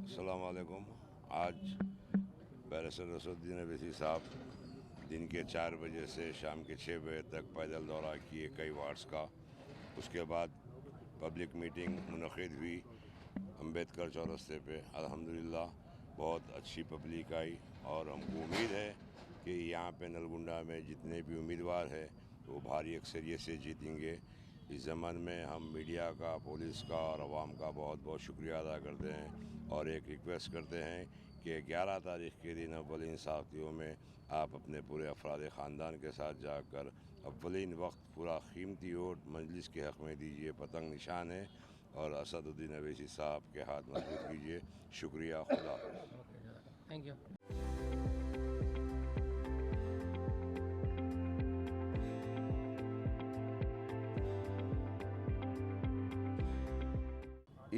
अस्सलाम वालेकुम। आज बैरिस्टर असदुद्दीन अवैसी साहब दिन के 4 बजे से शाम के 6 बजे तक पैदल दौरा किए कई वार्ड्स का। उसके बाद पब्लिक मीटिंग मुनक़िद हुई अम्बेडकर चौरस्ते पे। अल्हम्दुलिल्लाह बहुत अच्छी पब्लिक आई और हमको उम्मीद है कि यहाँ पे नलगुंडा में जितने भी उम्मीदवार हैं वो भारी अक्सरियत से जीतेंगे। इस ज़माने में हम मीडिया का, पुलिस का और आवाम का बहुत बहुत शुक्रिया अदा करते हैं और एक रिक्वेस्ट करते हैं कि 11 तारीख़ के दिन अव्वलीन साथियों में आप अपने पूरे अफराद ख़ानदान के साथ जाकर अव्वलीन वक्त पूरा कीमती वोट मजलिस के हक़ में दीजिए। पतंग निशान है और असदुद्दीन अवैसी साहब के हाथ मजबूत कीजिए। शुक्रिया। खुदा हाफ़िज़। Thank you.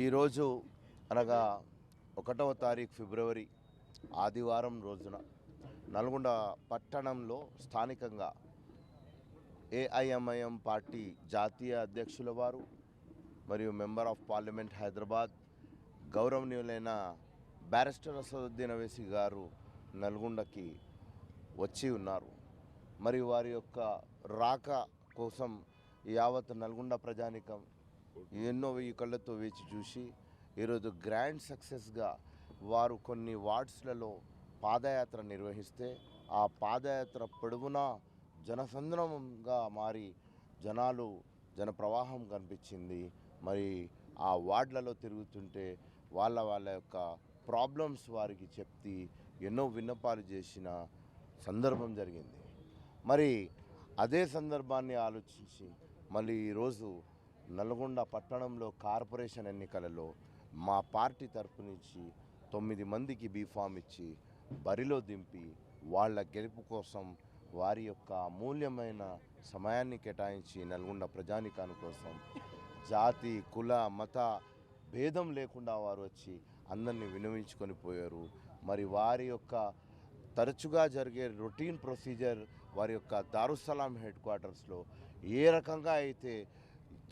ఈరోజు అనగా 1వ తారీఖు ఫిబ్రవరి ఆదివారం రోజున నల్గొండ పట్టణంలో స్థానికంగా ఏఐఎంఐఎం పార్టీ జాతీయ అధ్యక్షుల వారు మరియు మెంబర్ ఆఫ్ పార్లమెంట్ హైదరాబాద్ గౌరవనీయులైన బ్యారిస్టర్ అసదుద్దీన్ అవైసీ గారు నల్గొండకి వచ్చి ఉన్నారు. మరి వారి యొక్క రాక కోసం యావత్ నల్గొండ ప్రజానికం ఎన్నో వెయ్యి కళ్ళతో వేచి చూసి ఈరోజు గ్రాండ్ సక్సెస్గా వారు కొన్ని వార్డ్స్లలో పాదయాత్ర నిర్వహిస్తే ఆ పాదయాత్ర పొడవునా జనసంద్రమంగా మారి జన ప్రవాహం కనిపించింది. మరి ఆ వార్డులలో తిరుగుతుంటే వాళ్ళ యొక్క ప్రాబ్లమ్స్ వారికి చెప్తి ఎన్నో విన్నపాలు చేసిన సందర్భం జరిగింది. మరి అదే సందర్భాన్ని ఆలోచించి మళ్ళీ ఈరోజు నల్గొండ పట్టణంలో కార్పొరేషన్ ఎన్నికలలో మా పార్టీ తరపు నుంచి 9 మందికి బీఫామ్ ఇచ్చి బరిలో దింపి వాళ్ళ గెలుపు కోసం వారి యొక్క అమూల్యమైన సమయాన్ని కేటాయించి నల్గొండ ప్రజానికాని కోసం జాతి, కుల, మత భేదం లేకుండా వారు వచ్చి అందరినీ వినవించుకొని పోయారు. మరి వారి యొక్క తరచుగా జరిగే రొటీన్ ప్రొసీజర్ వారి యొక్క దారుస్సలాం హెడ్ క్వార్టర్స్లో ఏ రకంగా అయితే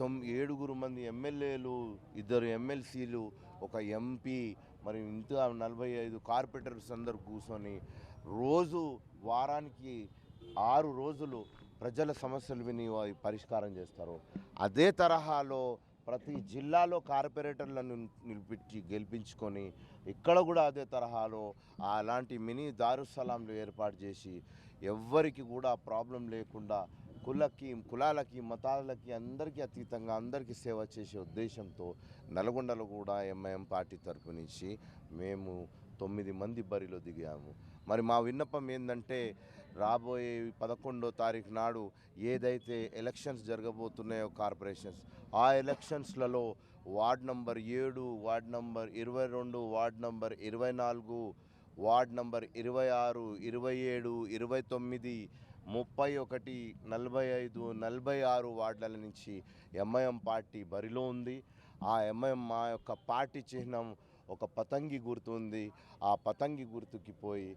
7 మంది ఎమ్మెల్యేలు, 2 ఎమ్మెల్సీలు, ఒక ఎంపీ, మరి ఇంకా 45 కార్పొరేటర్స్ అందరూ కూర్చొని రోజు వారానికి 6 రోజులు ప్రజల సమస్యలు విని పరిష్కారం చేస్తారు. అదే తరహాలో ప్రతి జిల్లాలో కార్పొరేటర్లను నిలిపించి గెలిపించుకొని ఇక్కడ కూడా అదే తరహాలో అలాంటి మినీ దారుస్సలాంలు ఏర్పాటు చేసి ఎవ్వరికి కూడా ప్రాబ్లం లేకుండా కులాలకి మతాలకి అందరికీ అతీతంగా అందరికీ సేవ చేసే ఉద్దేశంతో నల్గొండలో కూడా ఎంఐఎం పార్టీ తరపు నుంచి మేము 9 మంది బరిలో దిగాము. మరి మా విన్నపం ఏంటంటే రాబోయే 11వ తారీఖు నాడు ఏదైతే ఎలక్షన్స్ జరగబోతున్నాయో కార్పొరేషన్స్, ఆ ఎలక్షన్స్లలో ward number 7, ward number 22, ward number 24, ward number 26, 27, 29, 31, 45, 46 వార్డుల నుంచి ఎంఐఎం పార్టీ బరిలో ఉంది. ఆ ఎంఐఎం మా యొక్క పార్టీ చిహ్నం ఒక పతంగి గుర్తు ఉంది. ఆ పతంగి గుర్తుకి పోయి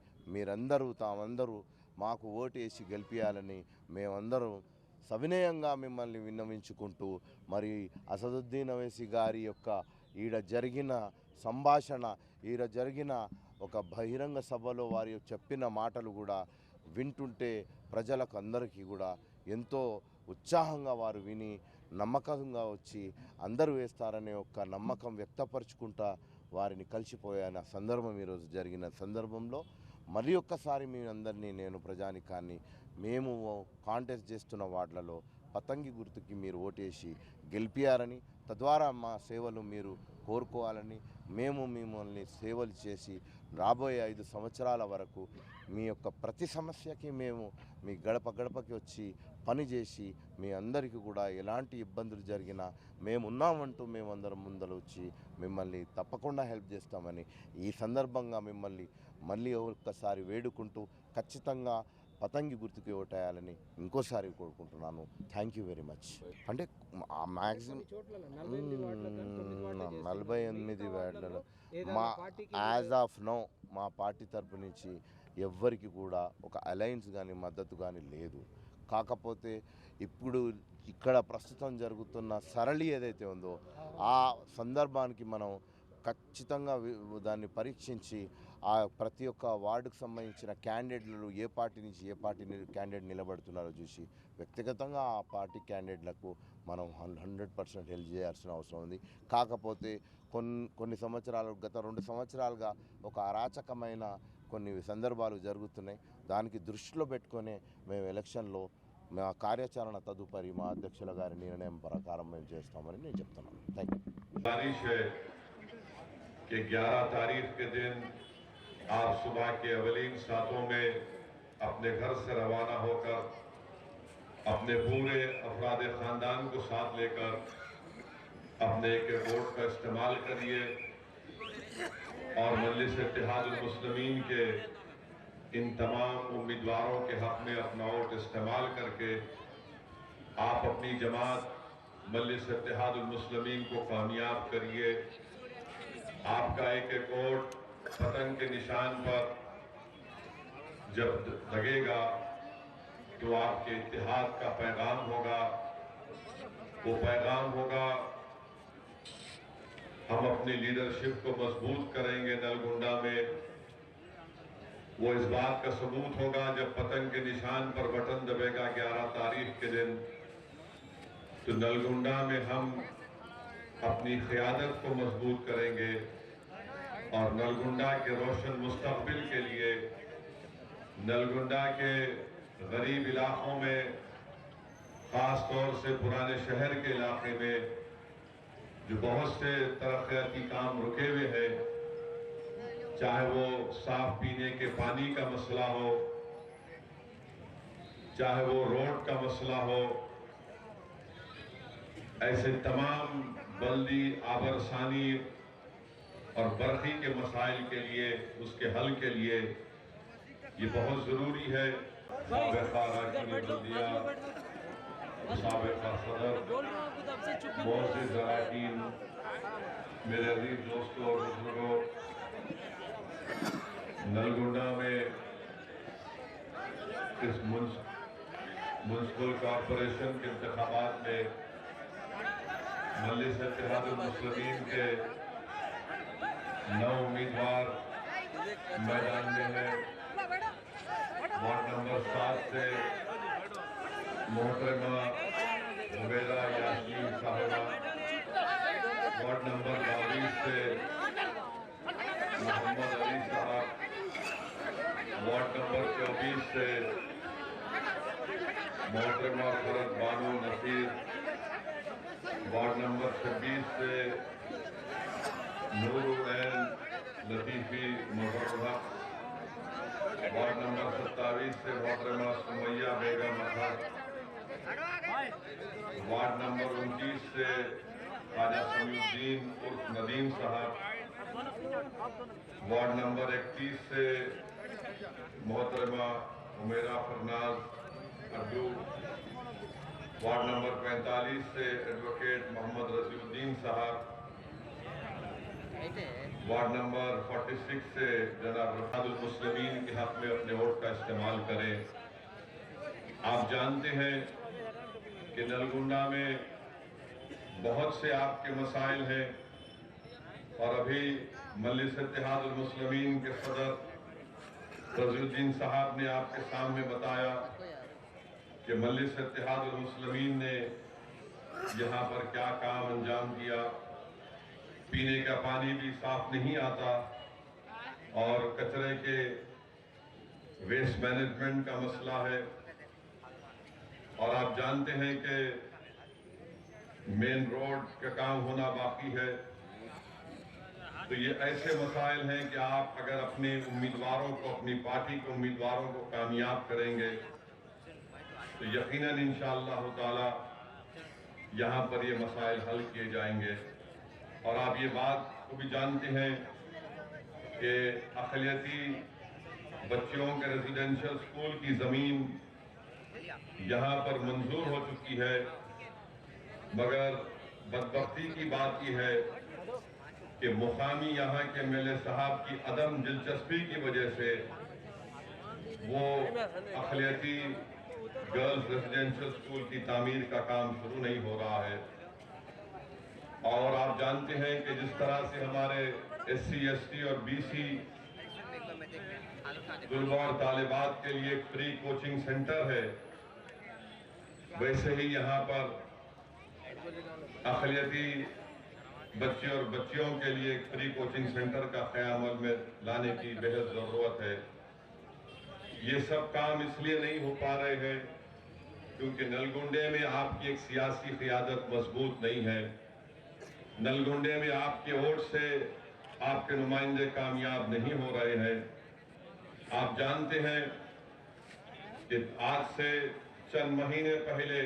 తామందరూ మాకు ఓటేసి గెలిపించాలని మేమందరం సవినయంగా మిమ్మల్ని విన్నవించుకుంటూ, మరి అసదుద్దీన్ అవైసీ గారి యొక్క ఈడ జరిగిన సంభాషణ, ఈడ జరిగిన ఒక బహిరంగ సభలో వారి చెప్పిన మాటలు కూడా వింటుంటే ప్రజలకు అందరికీ కూడా ఎంతో ఉత్సాహంగా వారు విని నమ్మకంగా వచ్చి అందరూ వేస్తారనే ఒక నమ్మకం వ్యక్తపరుచుకుంటా వారిని కలిసిపోయిన సందర్భం ఈరోజు జరిగిన సందర్భంలో మరి ఒక్కసారి మీ అందరినీ నేను ప్రజానికాన్ని మేము కాంటెస్ట్ చేస్తున్న వార్డులలో పతంగి గుర్తుకి మీరు ఓటేసి గెలిపియారని, తద్వారా మా సేవలు మీరు కోరుకోవాలని, మేము మిమ్మల్ని సేవలు చేసి రాబోయే 5 సంవత్సరాల వరకు మీ యొక్క ప్రతి సమస్యకి మేము మీ గడపకి వచ్చి పనిచేసి మీ అందరికీ కూడా ఎలాంటి ఇబ్బందులు జరిగినా మేమున్నామంటూ మేమందరం ముందర వచ్చి మిమ్మల్ని తప్పకుండా హెల్ప్ చేస్తామని ఈ సందర్భంగా మిమ్మల్ని మళ్ళీ ఒక్కసారి వేడుకుంటూ ఖచ్చితంగా పతంగి గుర్తుకి ఓటేయాలని ఇంకోసారి కోరుకుంటున్నాను. Thank you very much. అంటే మ్యాక్సిమం 48 వార్డులలో మా యాజ్ ఆఫ్ నో మా పార్టీ తరపు నుంచి ఎవ్వరికి కూడా ఒక అలయన్స్ కానీ మద్దతు కానీ లేదు. కాకపోతే ఇప్పుడు ఇక్కడ ప్రస్తుతం జరుగుతున్న సరళి ఏదైతే ఉందో ఆ సందర్భానికి మనం ఖచ్చితంగా దాన్ని పరీక్షించి ఆ ప్రతి ఒక్క వార్డుకు సంబంధించిన క్యాండిడేట్లు ఏ పార్టీ నుంచి ఏ పార్టీ క్యాండిడేట్ నిలబడుతున్నారో చూసి వ్యక్తిగతంగా ఆ పార్టీ క్యాండిడేట్లకు మనం 100% హెల్ప్ చేయాల్సిన అవసరం ఉంది. కాకపోతే కొన్ని సంవత్సరాలు గత 2 సంవత్సరాలుగా ఒక అరాచకమైన కొన్ని సందర్భాలు జరుగుతున్నాయి. దానికి దృష్టిలో పెట్టుకొని మేము ఎలక్షన్లో మా కార్యాచరణ తదుపరి మా అధ్యక్షుల గారి నిర్ణయం ప్రకారం మేము చేస్తామని నేను చెప్తున్నాను. Thank you. बारिश है कि 11 तारीख के दिन आप सुबह के अवलीन सातों में अपने घर से रवाना होकर अपने पूरे अफराद ख़ानदान को साथ लेकर अपने एक वोट का इस्तेमाल करिए और मजलिस इत्तेहादुल मुस्लिमीन के इन तमाम उम्मीदवारों के हक़ में अपना वोट इस्तेमाल करके आप अपनी जमात मजलिस इत्तेहादुल मुस्लिमीन को कामयाब करिए। आपका एक वोट पतंग के निशान पर जब लगेगा तो आपके इत्तेहाद का पैगाम होगा। वो पैगाम होगा हम अपनी लीडरशिप को मजबूत करेंगे नलगुंडा में। वो इस बात का सबूत होगा जब पतंग के निशान पर बटन दबेगा 11 तारीख के दिन, तो नलगुंडा में हम अपनी क़यादत को मजबूत करेंगे और नलगुंडा के रोशन मुस्तक़बिल के लिए नलगुंडा के गरीब इलाकों में, ख़ास तौर से पुराने शहर के इलाके में जो बहुत से तरक्याती काम रुके हुए हैं, चाहे वो साफ पीने के पानी का मसला हो, चाहे वो रोड का मसला हो, ऐसे तमाम बल्दी आबरसानी और बरखी के मसाइल के लिए, उसके हल के लिए ये बहुत ज़रूरी है। साबिक़ा राकिन बल्दिया, साबिक़ा सदर, मोअज़्ज़िज़ अराकीन, मेरे अज़ीज़ दोस्तों और बुजुर्गों, नलगुंडा में इस म्युनिसिपल कॉरपोरेशन के इंतखाबात में मजलिस इत्तेहादुल मुस्लिमीन के 9 उम्मीदवार मैदान में हैं। वार्ड नंबर 7 से मोहतरमा हुबैरा यास्मीन साहिबा, वार्ड नंबर 22 से मोहम्मद अली साहब, वार्ड नंबर 24 से मोहतरमा फरद बानू नसीर, वार्ड नंबर 26 से नूरुल लतीफ़ी मुहर्रम, वार्ड नंबर 27 से मोहतरमा सुमैया बेगम अतहर, वार्ड नंबर 29 से ख्वाजा समीउद्दीन उर्फ नदीम साहब, वार्ड नंबर 31 से मोहतरमा Umera Farnaz Abdu, ward number 45 से एडवोकेट मोहम्मद रजीउद्दीन साहब, वार्ड नंबर 46 से जनाब इत्तेहादुल मुस्लिमीन के हक में अपने वोट का इस्तेमाल करें। आप जानते हैं कि नलगुंडा में बहुत से आपके मसाइल हैं और अभी मजलिस इत्तेहादुल मुस्लिमीन के सदर रजीउद्दीन साहब ने आपके सामने बताया कि मजलिस इत्तेहादुल मुस्लिमीन ने यहाँ पर क्या काम अंजाम दिया। पीने का पानी भी साफ नहीं आता और कचरे के वेस्ट मैनेजमेंट का मसला है। और आप जानते हैं कि मेन रोड का काम होना बाकी है। तो ये ऐसे मसाइल हैं कि आप अगर अपने उम्मीदवारों को, अपनी पार्टी के उम्मीदवारों को कामयाब करेंगे तो यकीनन इंशाअल्लाह ताला यहाँ पर ये मसाइल हल किए जाएंगे। और आप ये बात को भी जानते हैं कि अक़लियती बच्चों के रेजिडेंशियल स्कूल की ज़मीन यहाँ पर मंजूर हो चुकी है, मगर बदबख्ती की बात यह है कि मुकामी यहाँ के एमएलए साहब की अदम दिलचस्पी की वजह से वो अक़लियती गर्ल्स रेजिडेंशियल स्कूल की तामीर का काम शुरू नहीं हो रहा है। और आप जानते हैं कि जिस तरह से हमारे SC, ST और BC तुलबा और तालिबात के लिए एक फ्री कोचिंग सेंटर है, वैसे ही यहाँ पर अक़लियती बच्चे और बच्चियों के लिए एक फ्री कोचिंग सेंटर का क़याम में लाने की बेहद ज़रूरत है। ये सब काम इसलिए नहीं हो पा रहे हैं क्योंकि नलगुंडे में आपकी एक सियासी क़ियादत मजबूत नहीं है। नलगुंडे में आपके वोट से आपके नुमाइंदे कामयाब नहीं हो रहे हैं। आप जानते हैं कि आज से चंद महीने पहले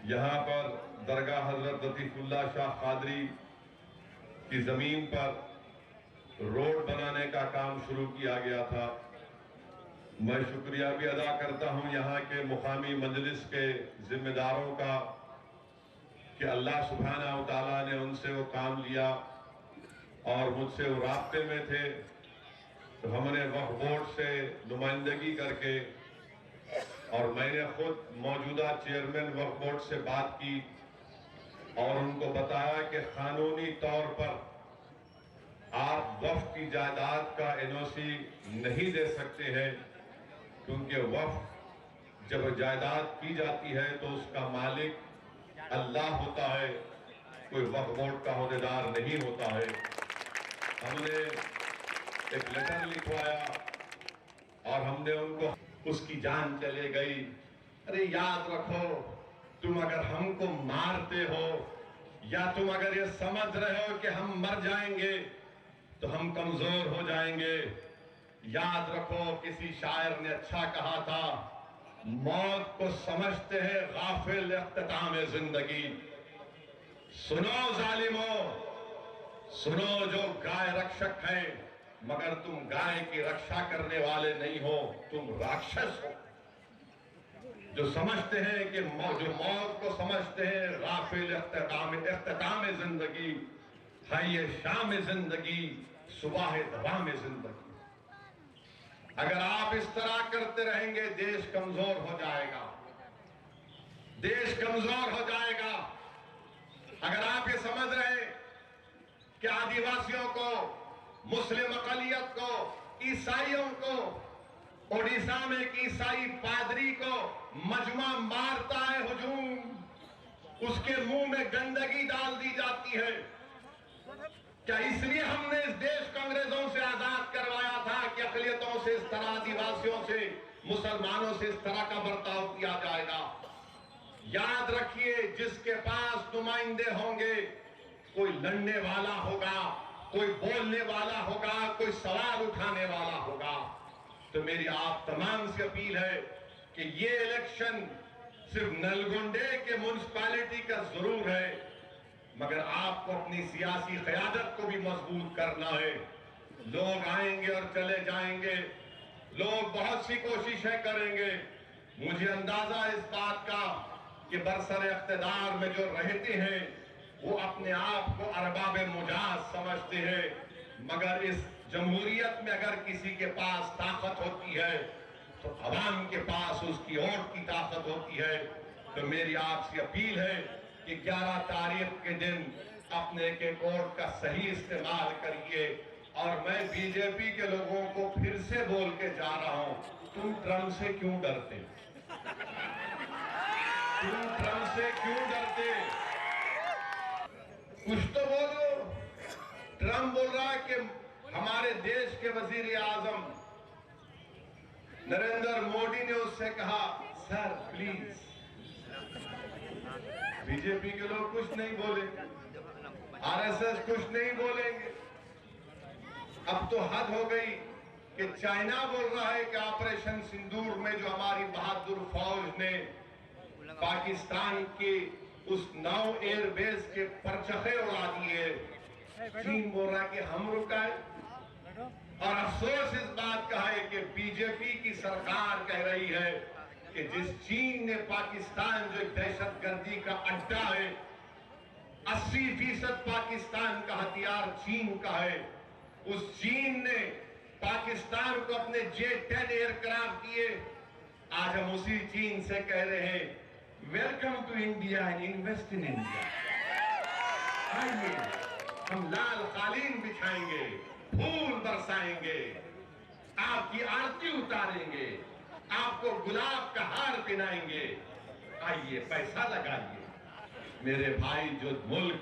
यहाँ पर दरगाह हजरत लतीफुल्लाह शाह कादरी की जमीन पर रोड बनाने का काम शुरू किया गया था। मैं शुक्रिया भी अदा करता हूँ यहाँ के मुकामी मजलिस के जिम्मेदारों का कि अल्लाह सुब्हानहू तआला ने उनसे वो काम लिया और मुझसे वो राब्ते में थे, तो हमने वक्फ बोर्ड से नुमाइंदगी करके और मैंने खुद मौजूदा चेयरमैन वक्फ बोर्ड से बात की और उनको बताया कि कानूनी तौर पर आप वक्फ की जायदाद का NOC नहीं दे सकते हैं, क्योंकि वक्फ जब जायदाद की जाती है तो उसका मालिक अल्लाह होता है, कोई वक्फ बोर्ड का अहदेदार नहीं होता है। हमने एक लेटर लिखवाया और हमने उनको, उसकी जान चले गई। अरे याद रखो, तुम अगर हमको मारते हो या तुम अगर ये समझ रहे हो कि हम मर जाएंगे तो हम कमजोर हो जाएंगे। याद रखो, किसी शायर ने अच्छा कहा था, मौत को समझते हैं गाफिल इख्तिताम जिंदगी। सुनो जालिमो, सुनो जो गाय रक्षक है, मगर तुम गाय की रक्षा करने वाले नहीं हो, तुम राक्षस हो। जो समझते हैं कि जो मौत को समझते हैं गाफिल इख्तिताम जिंदगी है, ये शाम जिंदगी सुबह दवाम जिंदगी। अगर आप इस तरह करते रहेंगे देश कमजोर हो जाएगा, देश कमजोर हो जाएगा। अगर आप ये समझ रहे हैं कि आदिवासियों को, मुस्लिम अक़लियत को, ईसाइयों को, ओडिशा में एक ईसाई पादरी को मजमा मारता है हुजूम, उसके मुंह में गंदगी डाल दी जाती है, क्या इसलिए हमने इस देश को अंग्रेजों से आजाद करवाया था कि अक़लियतों से इस तरह, आदिवासियों से, मुसलमानों से इस तरह का बर्ताव किया जाएगा? याद रखिए, जिसके पास नुमाइंदे होंगे, कोई लड़ने वाला होगा, कोई बोलने वाला होगा, कोई सवाल उठाने वाला होगा। तो मेरी आप तमाम से अपील है कि ये इलेक्शन सिर्फ नलगुंडे के म्युनिसिपैलिटी का जरूर है, मगर आपको अपनी सियासी क़यादत को भी मजबूत करना है। लोग आएंगे और चले जाएंगे, लोग बहुत सी कोशिशें करेंगे। मुझे अंदाजा इस बात का कि बरसर इख्तिदार में जो रहते हैं वो अपने आप को अरबाब मुजाज समझते हैं, मगर इस जमहूरियत में अगर किसी के पास ताकत होती है तो अवाम के पास उसकी वोट की ताकत होती है। तो मेरी आपसे अपील है कि 11 तारीख के दिन अपने एक वोट का सही इस्तेमाल करिए। और मैं बीजेपी के लोगों को फिर से बोल के जा रहा हूं, तुम ट्रंप से क्यों डरते? तुम ट्रंप से क्यों डरते? कुछ तो बोलो। ट्रंप बोल रहा है कि हमारे देश के वजीर आजम नरेंद्र मोदी ने उससे कहा, सर प्लीज। बीजेपी के लोग कुछ नहीं बोलेंगे, RSS कुछ नहीं बोलेंगे। अब तो हद हो गई कि चाइना बोल रहा है कि ऑपरेशन सिंदूर में जो हमारी बहादुर फौज ने पाकिस्तान के उस 9 एयरबेस के परचखे उड़ा दिए, चीन बोल रहा है कि हम रुकाए। और अफसोस इस बात का है कि बीजेपी की सरकार कह रही है कि जिस चीन ने पाकिस्तान, जो दहशतगर्दी का अड्डा है, 80% पाकिस्तान का हथियार चीन का है, उस चीन ने पाकिस्तान को अपने J-10 एयरक्राफ्ट दिए। आज हम उसी चीन से कह रहे हैं, welcome to India and invest in India. आइए हम लाल कालीन बिछाएंगे, फूल बरसाएंगे, आपकी आरती उतारेंगे, आपको गुलाब का हार पहनाएंगे। आइए पैसा लगाइए। मेरे भाई, जो मुल्क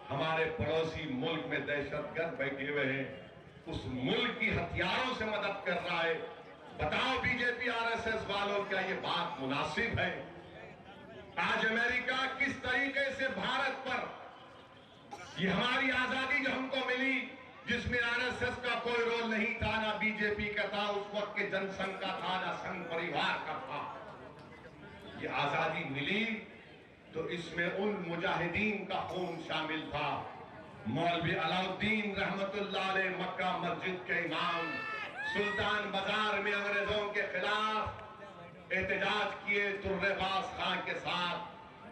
हमारे पड़ोसी मुल्क में दहशतगर्द बैठे हुए हैं, उस मुल्क की हथियारों से मदद कर रहा है। बताओ बीजेपी आरएसएस वालों, क्या ये बात मुनासिब है? आज अमेरिका किस तरीके से भारत पर, ये हमारी आजादी जो हमको मिली, जिसमें आरएसएस का कोई रोल नहीं था, ना बीजेपी का था, उस वक्त के जनसंघ का था, ना संघ परिवार का था। ये आजादी मिली तो इसमें उन मुजाहिदीन का खून शामिल था। मौलवी अलाउद्दीन रहमतुल्लाह अलैह मक्का मस्जिद के इमाम सुल्तान बाजार में अंग्रेजों के खिलाफ एहतजाज किए तुर्रेबाज खान के साथ।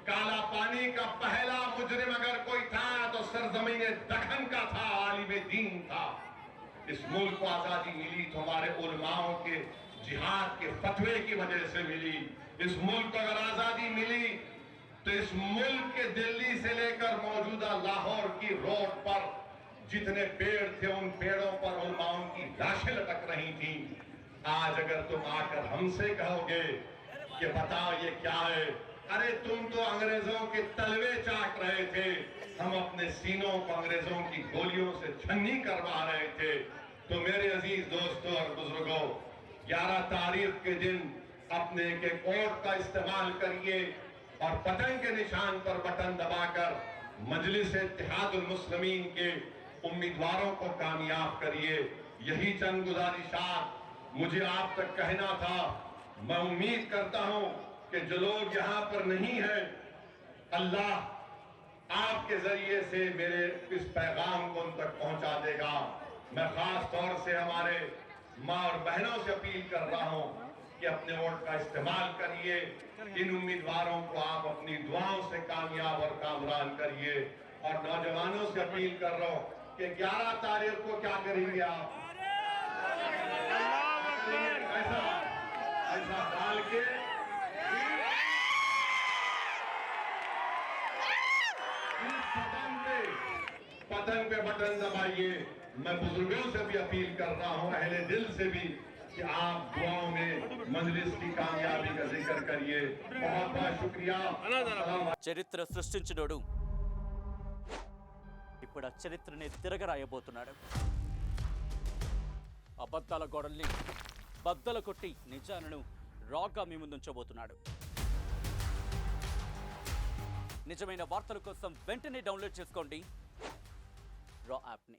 काला पानी का पहला मुजरिम अगर कोई था तो सरजमीन दखन का था, आलिम दीन था। इस मुल्क को आजादी मिली तो हमारे उलमाओं के जिहाद के फतवे की वजह से मिली। इस मुल्क को अगर आजादी मिली तो इस मुल्क के दिल्ली से लेकर मौजूदा लाहौर की रोड पर जितने पेड़ थे, उन पेड़ों पर उलमाओं की लाशें लटक रही थी। आज अगर तुम आकर हमसे कहोगे कि बताओ ये क्या है, अरे तुम तो अंग्रेजों के तलवे चाट रहे थे, हम अपने सीनों को अंग्रेजों की गोलियों से छन्नी करवा रहे थे। तो मेरे अजीज दोस्तों और बुजुर्गों, 11 तारीख के दिन अपने एक वोट का इस्तेमाल करिए और पतंग के निशान पर बटन दबाकर मजलिस इत्तेहादुल मुस्लिमीन के उम्मीदवारों को कामयाब करिए। यही चंद गुजारिशात मुझे आप तक कहना था। मैं उम्मीद करता हूं कि जो लोग यहां पर नहीं हैं, अल्लाह आपके जरिए से मेरे इस पैगाम को उन तक पहुंचा देगा। मैं खास तौर से हमारे माँ और बहनों से अपील कर रहा हूं कि अपने वोट का इस्तेमाल करिए। इन उम्मीदवारों को आप अपनी दुआओं से कामयाब और कामरान करिए। और नौजवानों से अपील कर रहा हूं कि 11 तारीख को क्या करेंगे आप? ऐसा डाल के पतंग पे बटन दबाइए। मैं बुजुर्गों से भी अपील कर रहा हूं, अहले दिल से भी, कि आप दुआओं में मजलिस की कामयाबी का जिक्र करिए। बहुत बहुत शुक्रिया। చరిత్ర సృష్టించినోడు ఇప్పుడు ఆ చరిత్రని తిరగరాయబోతున్నాడు. అబద్ధాల గోడల్ని బద్దలు కొట్టి నిజాలను రాగా మీ ముందుంచబోతున్నాడు. నిజమైన వార్తల కోసం వెంటనే డౌన్లోడ్ చేసుకోండి రా యాప్ని.